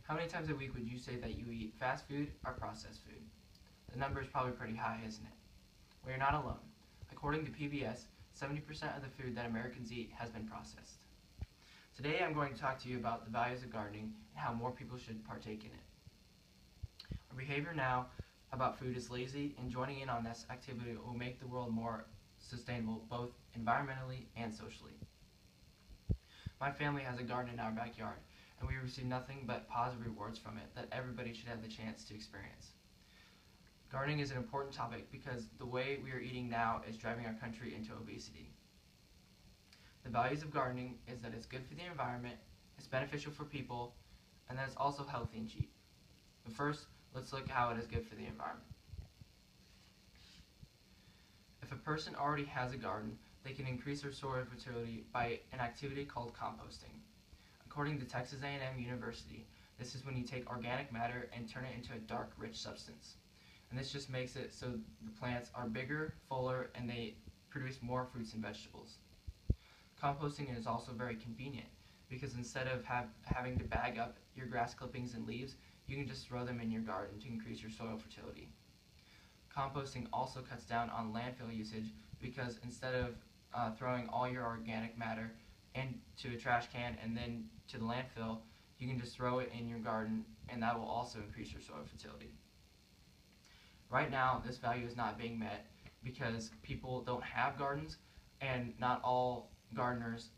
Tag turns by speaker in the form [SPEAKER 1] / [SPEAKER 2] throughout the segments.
[SPEAKER 1] How many times a week would you say that you eat fast food or processed food? The number is probably pretty high, isn't it? Well, you're not alone. According to PBS, 70% of the food that Americans eat has been processed. Today I'm going to talk to you about the values of gardening and how more people should partake in it. Our behavior now about food is lazy, and joining in on this activity will make the world more sustainable both environmentally and socially. My family has a garden in our backyard, and we receive nothing but positive rewards from it that everybody should have the chance to experience. Gardening is an important topic because the way we are eating now is driving our country into obesity. The values of gardening is that it's good for the environment, it's beneficial for people, and that it's also healthy and cheap. But first, let's look at how it is good for the environment. If a person already has a garden, they can increase their soil fertility by an activity called composting. According to Texas A&M University, this is when you take organic matter and turn it into a dark, rich substance. And this just makes it so the plants are bigger, fuller, and they produce more fruits and vegetables. Composting is also very convenient because instead of having to bag up your grass clippings and leaves, you can just throw them in your garden to increase your soil fertility. Composting also cuts down on landfill usage because instead of throwing all your organic matter into a trash can and then to the landfill, you can just throw it in your garden, and that will also increase your soil fertility. Right now, this value is not being met because people don't have gardens, and not all gardeners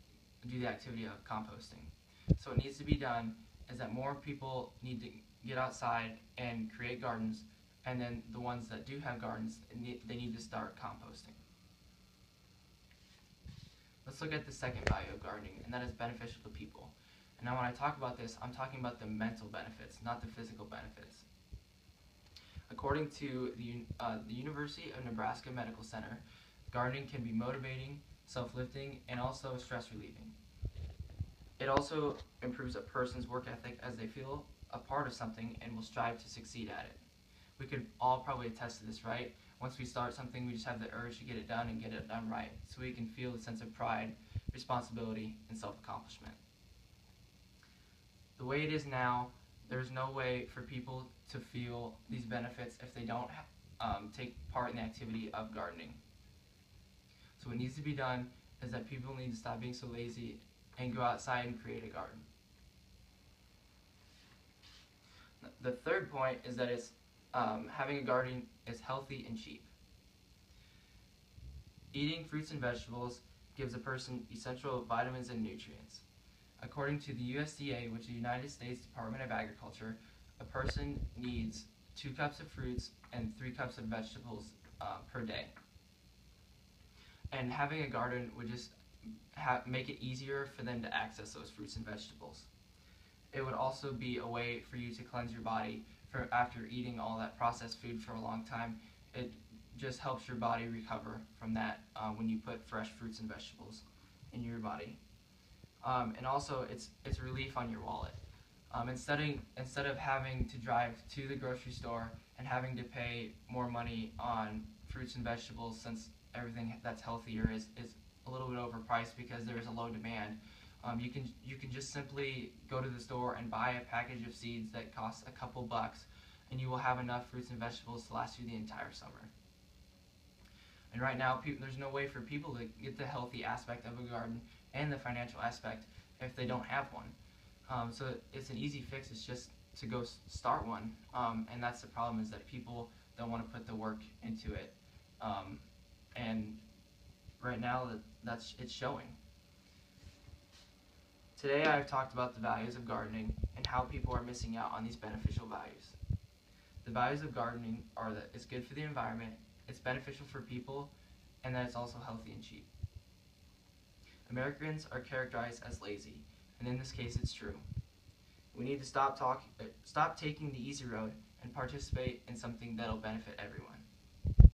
[SPEAKER 1] do the activity of composting. So what needs to be done is that more people need to get outside and create gardens, and then the ones that do have gardens, they need to start composting. Let's look at the second value of gardening, and that is beneficial to people. And now when I talk about this, I'm talking about the mental benefits, not the physical benefits. According to the University of Nebraska Medical Center, gardening can be motivating, self-lifting, and also stress relieving. It also improves a person's work ethic as they feel a part of something and will strive to succeed at it. We could all probably attest to this, right? Once we start something, we just have the urge to get it done and get it done right, so we can feel the sense of pride, responsibility, and self-accomplishment. The way it is now, there's no way for people to feel these benefits if they don't take part in the activity of gardening. So what needs to be done is that people need to stop being so lazy and go outside and create a garden. The third point is that having a garden is healthy and cheap. Eating fruits and vegetables gives a person essential vitamins and nutrients. According to the USDA, which is the United States Department of Agriculture, a person needs 2 cups of fruits and 3 cups of vegetables per day. And having a garden would just make it easier for them to access those fruits and vegetables. It would also be a way for you to cleanse your body after eating all that processed food for a long time. It just helps your body recover from that when you put fresh fruits and vegetables in your body. And also, it's a relief on your wallet. Instead of having to drive to the grocery store and having to pay more money on fruits and vegetables, since everything that's healthier is a little bit overpriced because there is a low demand, you can just simply go to the store and buy a package of seeds that costs a couple bucks, and you will have enough fruits and vegetables to last you the entire summer. And right now, there's no way for people to get the healthy aspect of a garden and the financial aspect if they don't have one. So it's an easy fix. It's just to go start one. And that's the problem, is that people don't want to put the work into it. And right now, it's showing. Today I've talked about the values of gardening and how people are missing out on these beneficial values. The values of gardening are that it's good for the environment, it's beneficial for people, and that it's also healthy and cheap. Americans are characterized as lazy, and in this case it's true. We need to stop taking the easy road and participate in something that'll benefit everyone.